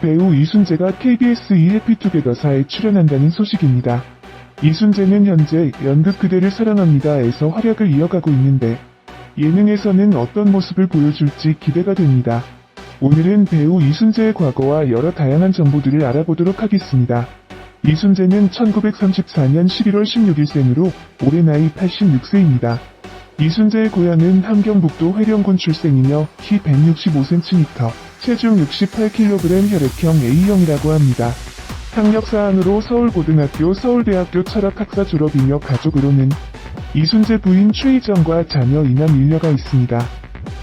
배우 이순재가 KBS 이 해피투게더사에 출연한다는 소식입니다. 이순재는 현재 연극 그대를 사랑합니다에서 활약을 이어가고 있는데 예능에서는 어떤 모습을 보여줄지 기대가 됩니다. 오늘은 배우 이순재의 과거와 여러 다양한 정보들을 알아보도록 하겠습니다. 이순재는 1934년 11월 16일생으로 올해 나이 86세입니다. 이순재의 고향은 함경북도 회령군 출생이며 키 165cm, 체중 68kg 혈액형 A형이라고 합니다. 학력사항으로 서울고등학교, 서울대학교 철학학사 졸업이며 가족으로는 이순재 부인 최희정과 자녀 이남 일녀가 있습니다.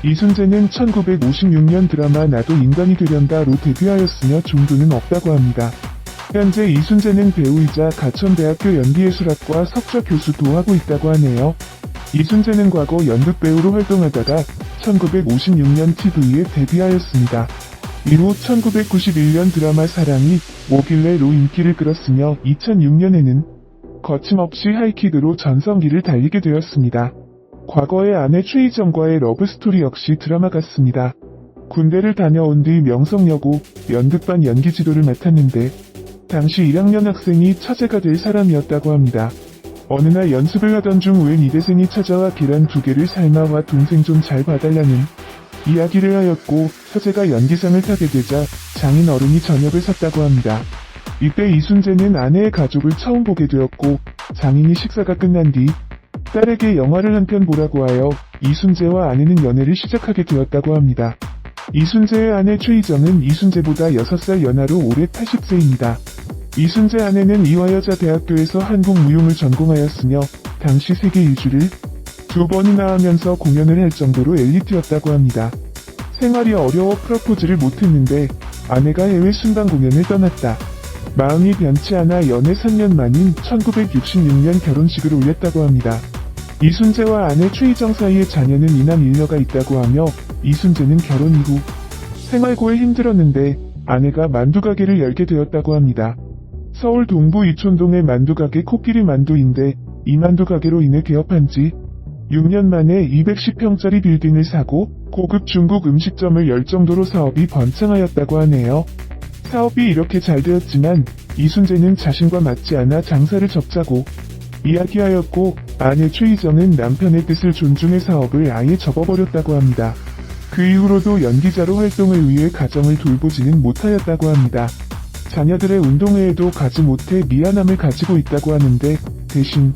이순재는 1956년 드라마 나도 인간이 되련다로 데뷔하였으며 종교는 없다고 합니다. 현재 이순재는 배우이자 가천대학교 연기예술학과 석좌 교수도 하고 있다고 하네요. 이순재는 과거 연극 배우로 활동하다가 1956년 TV에 데뷔하였습니다. 이후 1991년 드라마 사랑이 뭐길래로 인기를 끌었으며 2006년에는 거침없이 하이킥으로 전성기를 달리게 되었습니다. 과거의 아내 최희정과의 러브스토리 역시 드라마 같습니다. 군대를 다녀온 뒤 명성여고 연극반 연기 지도를 맡았는데 당시 1학년 학생이 처제가 될 사람이었다고 합니다. 어느 날 연습을 하던 중 웬 이대생이 찾아와 계란 2개를 삶아와 동생 좀 잘 봐달라는 이야기를 하였고 처제가 연기상을 타게 되자 장인 어른이 저녁을 샀다고 합니다. 이때 이순재는 아내의 가족을 처음 보게 되었고 장인이 식사가 끝난 뒤 딸에게 영화를 한 편 보라고 하여 이순재와 아내는 연애를 시작하게 되었다고 합니다. 이순재의 아내 최희정은 이순재보다 6살 연하로 올해 80세입니다. 이순재 아내는 이화여자대학교에서 한국무용을 전공하였으며 당시 세계 일주를 2번이나 하면서 공연을 할 정도로 엘리트였다고 합니다. 생활이 어려워 프러포즈를 못했는데 아내가 해외 순방 공연을 떠났다. 마음이 변치 않아 연애 3년 만인 1966년 결혼식을 올렸다고 합니다. 이순재와 아내 최희정 사이에 자녀는 이남 일녀가 있다고 하며 이순재는 결혼 이후 생활고에 힘들었는데 아내가 만두가게를 열게 되었다고 합니다. 서울 동부 이촌동의 만두가게 코끼리 만두인데 이 만두가게로 인해 개업한 지 6년 만에 210평짜리 빌딩을 사고 고급 중국 음식점을 열 정도로 사업이 번창하였다고 하네요. 사업이 이렇게 잘 되었지만 이순재는 자신과 맞지 않아 장사를 접자고 이야기하였고 아내 최희정은 남편의 뜻을 존중해 사업을 아예 접어버렸다고 합니다. 그 이후로도 연기자로 활동을 위해 가정을 돌보지는 못하였다고 합니다. 자녀들의 운동회에도 가지 못해 미안함을 가지고 있다고 하는데 대신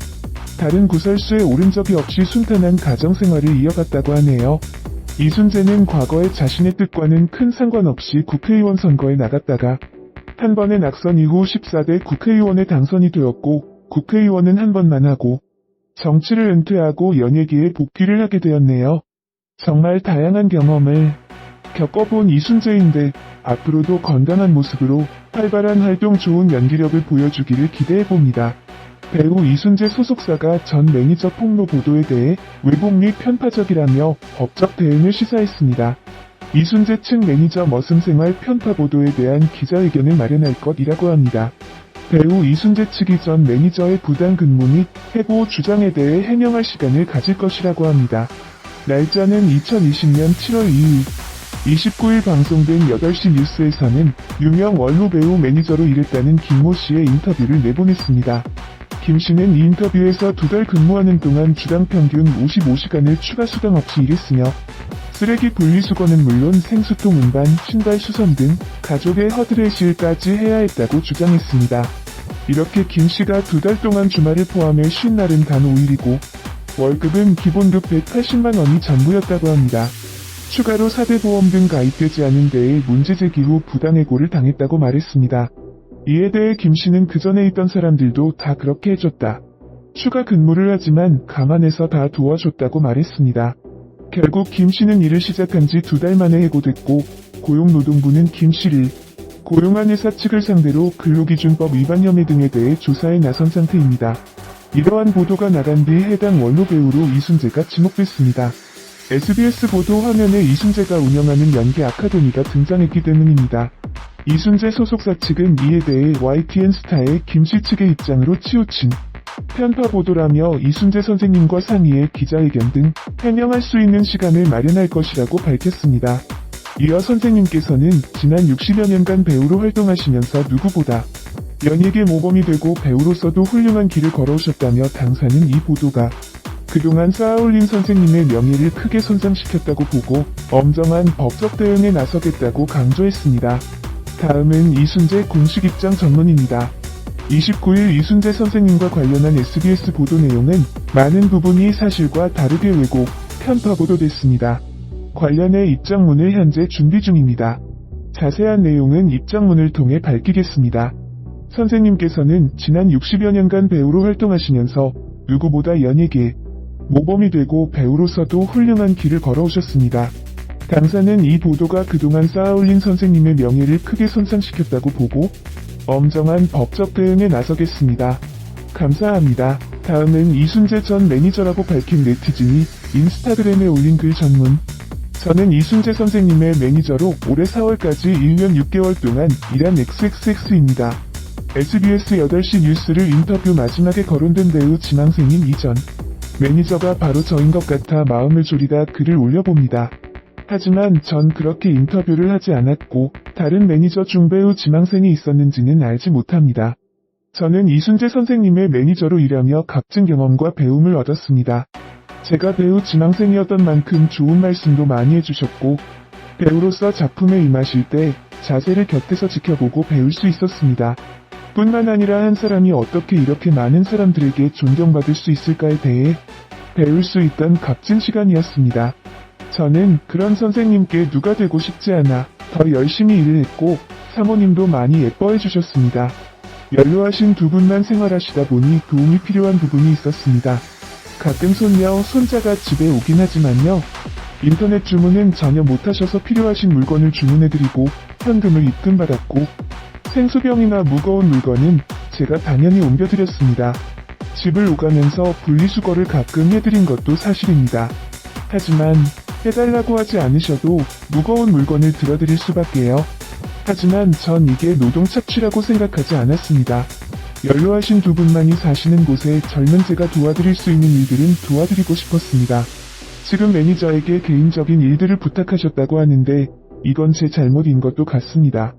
다른 구설수에 오른 적이 없이 순탄한 가정생활을 이어갔다고 하네요. 이순재는 과거에 자신의 뜻과는 큰 상관없이 국회의원 선거에 나갔다가 한 번의 낙선 이후 14대 국회의원에 당선이 되었고 국회의원은 한 번만 하고 정치를 은퇴하고 연예계에 복귀를 하게 되었네요. 정말 다양한 경험을 겪어본 이순재인데 앞으로도 건강한 모습으로 활발한 활동 좋은 연기력을 보여주기를 기대해봅니다. 배우 이순재 소속사가 전 매니저 폭로 보도에 대해 왜곡 및 편파적이라며 법적 대응을 시사했습니다. 이순재 측 매니저 머슴생활 편파 보도에 대한 기자회견을 마련할 것이라고 합니다. 배우 이순재 측이 전 매니저의 부당 근무 및 해고 주장에 대해 해명할 시간을 가질 것이라고 합니다. 날짜는 2020년 7월 2일 29일 방송된 8시 뉴스에서는 유명 원로 배우 매니저로 일했다는 김모 씨의 인터뷰를 내보냈습니다. 김 씨는 이 인터뷰에서 2달 근무하는 동안 주당 평균 55시간을 추가 수당 없이 일했으며 쓰레기 분리수거는 물론 생수통 운반, 신발 수선 등 가족의 허드레실까지 해야 했다고 주장했습니다. 이렇게 김 씨가 2달 동안 주말을 포함해 쉰 날은 단 5일이고 월급은 기본급 180만 원이 전부였다고 합니다. 추가로 사대보험 등 가입되지 않은 데에 문제제기 후 부당해고를 당했다고 말했습니다. 이에 대해 김 씨는 그 전에 있던 사람들도 다 그렇게 해줬다. 추가 근무를 하지만 감안해서 다 도와줬다고 말했습니다. 결국 김 씨는 일을 시작한 지 2달 만에 해고됐고 고용노동부는 김 씨를 고용한 회사 측을 상대로 근로기준법 위반 혐의 등에 대해 조사에 나선 상태입니다. 이러한 보도가 나간 뒤 해당 원로 배우로 이순재가 지목됐습니다. SBS 보도 화면에 이순재가 운영하는 연기 아카데미가 등장했기 때문입니다. 이순재 소속사 측은 이에 대해 YTN 스타의 김씨 측의 입장으로 치우친 편파 보도라며 이순재 선생님과 상의해 기자회견 등 해명할 수 있는 시간을 마련할 것이라고 밝혔습니다. 이어 선생님께서는 지난 60여 년간 배우로 활동하시면서 누구보다 연예계 모범이 되고 배우로서도 훌륭한 길을 걸어오셨다며 당사는 이 보도가 그동안 쌓아올린 선생님의 명예를 크게 손상시켰다고 보고 엄정한 법적 대응에 나서겠다고 강조했습니다. 다음은 이순재 공식 입장 전문입니다. 29일 이순재 선생님과 관련한 SBS 보도 내용은 많은 부분이 사실과 다르게 왜곡, 편파 보도됐습니다. 관련해 입장문을 현재 준비 중입니다. 자세한 내용은 입장문을 통해 밝히겠습니다. 선생님께서는 지난 60여 년간 배우로 활동하시면서 누구보다 연예계 모범이 되고 배우로서도 훌륭한 길을 걸어오셨습니다. 당사는 이 보도가 그동안 쌓아올린 선생님의 명예를 크게 손상시켰다고 보고 엄정한 법적 대응에 나서겠습니다. 감사합니다. 다음은 이순재 전 매니저라고 밝힌 네티즌이 인스타그램에 올린 글 전문. 저는 이순재 선생님의 매니저로 올해 4월까지 1년 6개월 동안 일한 XXX입니다. SBS 8시 뉴스를 인터뷰 마지막에 거론된 배우 지망생인 이전 매니저가 바로 저인 것 같아 마음을 졸이다 글을 올려봅니다. 하지만 전 그렇게 인터뷰를 하지 않았고 다른 매니저 중 배우 지망생이 있었는지는 알지 못합니다. 저는 이순재 선생님의 매니저로 일하며 값진 경험과 배움을 얻었습니다. 제가 배우 지망생이었던 만큼 좋은 말씀도 많이 해주셨고 배우로서 작품에 임하실 때 자세를 곁에서 지켜보고 배울 수 있었습니다. 뿐만 아니라 한 사람이 어떻게 이렇게 많은 사람들에게 존경받을 수 있을까에 대해 배울 수 있던 값진 시간이었습니다. 저는 그런 선생님께 누가 되고 싶지 않아 더 열심히 일을 했고 사모님도 많이 예뻐해 주셨습니다. 연로하신 두 분만 생활하시다 보니 도움이 필요한 부분이 있었습니다. 가끔 손녀, 손자가 집에 오긴 하지만요. 인터넷 주문은 전혀 못하셔서 필요하신 물건을 주문해드리고 현금을 입금받았고 생수병이나 무거운 물건은 제가 당연히 옮겨드렸습니다. 집을 오가면서 분리수거를 가끔 해드린 것도 사실입니다. 하지만 해달라고 하지 않으셔도 무거운 물건을 들어드릴 수밖에요. 하지만 전 이게 노동 착취라고 생각하지 않았습니다. 연로하신 두 분만이 사시는 곳에 젊은 제가 도와드릴 수 있는 일들은 도와드리고 싶었습니다. 지금 매니저에게 개인적인 일들을 부탁하셨다고 하는데 이건 제 잘못인 것도 같습니다.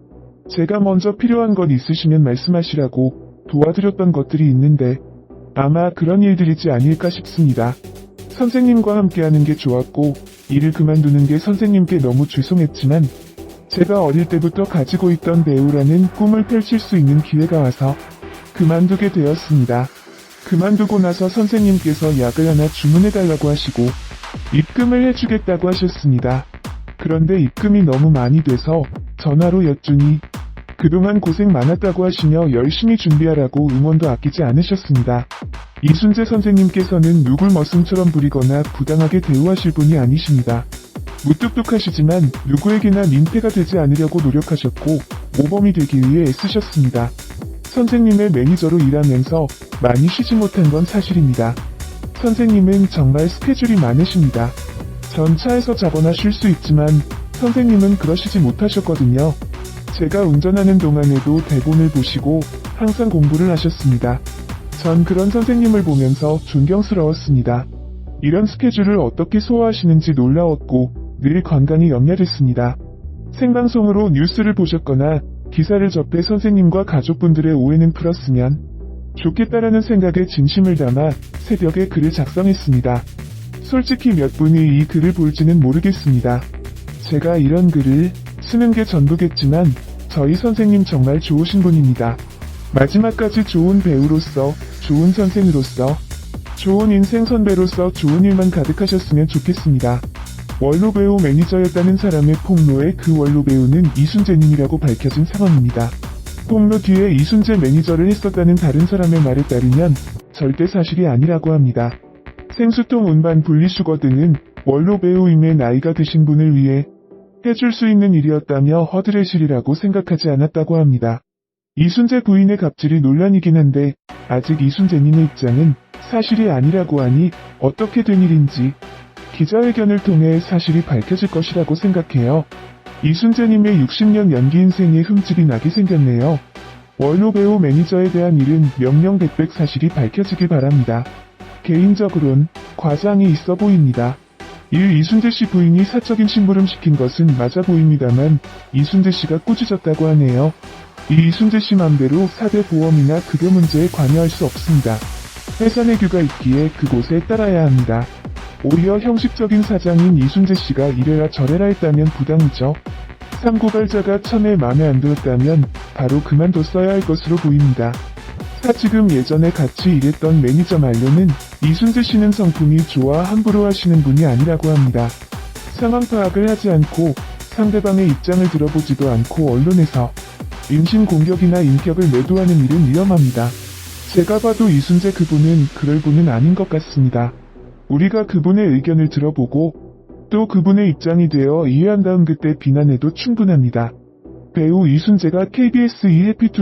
제가 먼저 필요한 것 있으시면 말씀하시라고 도와드렸던 것들이 있는데 아마 그런 일들이지 아닐까 싶습니다. 선생님과 함께하는 게 좋았고 일을 그만두는 게 선생님께 너무 죄송했지만 제가 어릴 때부터 가지고 있던 배우라는 꿈을 펼칠 수 있는 기회가 와서 그만두게 되었습니다. 그만두고 나서 선생님께서 약을 하나 주문해달라고 하시고 입금을 해주겠다고 하셨습니다. 그런데 입금이 너무 많이 돼서 전화로 여쭈니 그동안 고생 많았다고 하시며 열심히 준비하라고 응원도 아끼지 않으셨습니다. 이순재 선생님께서는 누굴 머슴처럼 부리거나 부당하게 대우하실 분이 아니십니다. 무뚝뚝하시지만 누구에게나 민폐가 되지 않으려고 노력하셨고 모범이 되기 위해 애쓰셨습니다. 선생님의 매니저로 일하면서 많이 쉬지 못한 건 사실입니다. 선생님은 정말 스케줄이 많으십니다. 전 차에서 자거나 쉴 수 있지만 선생님은 그러시지 못하셨거든요. 제가 운전하는 동안에도 대본을 보시고 항상 공부를 하셨습니다. 전 그런 선생님을 보면서 존경스러웠습니다. 이런 스케줄을 어떻게 소화하시는지 놀라웠고 늘 건강이 염려됐습니다. 생방송으로 뉴스를 보셨거나 기사를 접해 선생님과 가족분들의 오해는 풀었으면 좋겠다라는 생각에 진심을 담아 새벽에 글을 작성했습니다. 솔직히 몇 분이 이 글을 볼지는 모르겠습니다. 제가 이런 글을 쓰는 게 전부겠지만 저희 선생님 정말 좋으신 분입니다. 마지막까지 좋은 배우로서, 좋은 선생으로서, 좋은 인생 선배로서 좋은 일만 가득하셨으면 좋겠습니다. 원로 배우 매니저였다는 사람의 폭로에 그 원로 배우는 이순재님이라고 밝혀진 상황입니다. 폭로 뒤에 이순재 매니저를 했었다는 다른 사람의 말에 따르면 절대 사실이 아니라고 합니다. 생수통 운반 분리수거 등은 원로 배우임의 나이가 드신 분을 위해 해줄 수 있는 일이었다며 허드렛일이라고 생각하지 않았다고 합니다. 이순재 부인의 갑질이 논란이긴 한데 아직 이순재님의 입장은 사실이 아니라고 하니 어떻게 된 일인지 기자회견을 통해 사실이 밝혀질 것이라고 생각해요. 이순재님의 60년 연기 인생에 흠집이 나게 생겼네요. 원로 배우 매니저에 대한 일은 명명백백 사실이 밝혀지길 바랍니다. 개인적으론 과장이 있어 보입니다. 이순재 씨 부인이 사적인 심부름 시킨 것은 맞아 보입니다만 이순재 씨가 꾸짖었다고 하네요. 이순재 씨 맘대로 사대 보험이나 급여 문제에 관여할 수 없습니다. 회사 내규가 있기에 그곳에 따라야 합니다. 오히려 형식적인 사장인 이순재 씨가 이래라 저래라 했다면 부당이죠. 삼고발자가 처음에 마음에 안 들었다면 바로 그만뒀어야 할 것으로 보입니다. 사지금 예전에 같이 일했던 매니저 말로는 이순재 씨는 성품이 좋아 함부로 하시는 분이 아니라고 합니다. 상황 파악을 하지 않고 상대방의 입장을 들어보지도 않고 언론에서 인신공격이나 인격을 매도하는 일은 위험합니다. 제가 봐도 이순재 그분은 그럴 분은 아닌 것 같습니다. 우리가 그분의 의견을 들어보고 또 그분의 입장이 되어 이해한 다음 그때 비난해도 충분합니다. 배우 이순재가 KBS 2해피투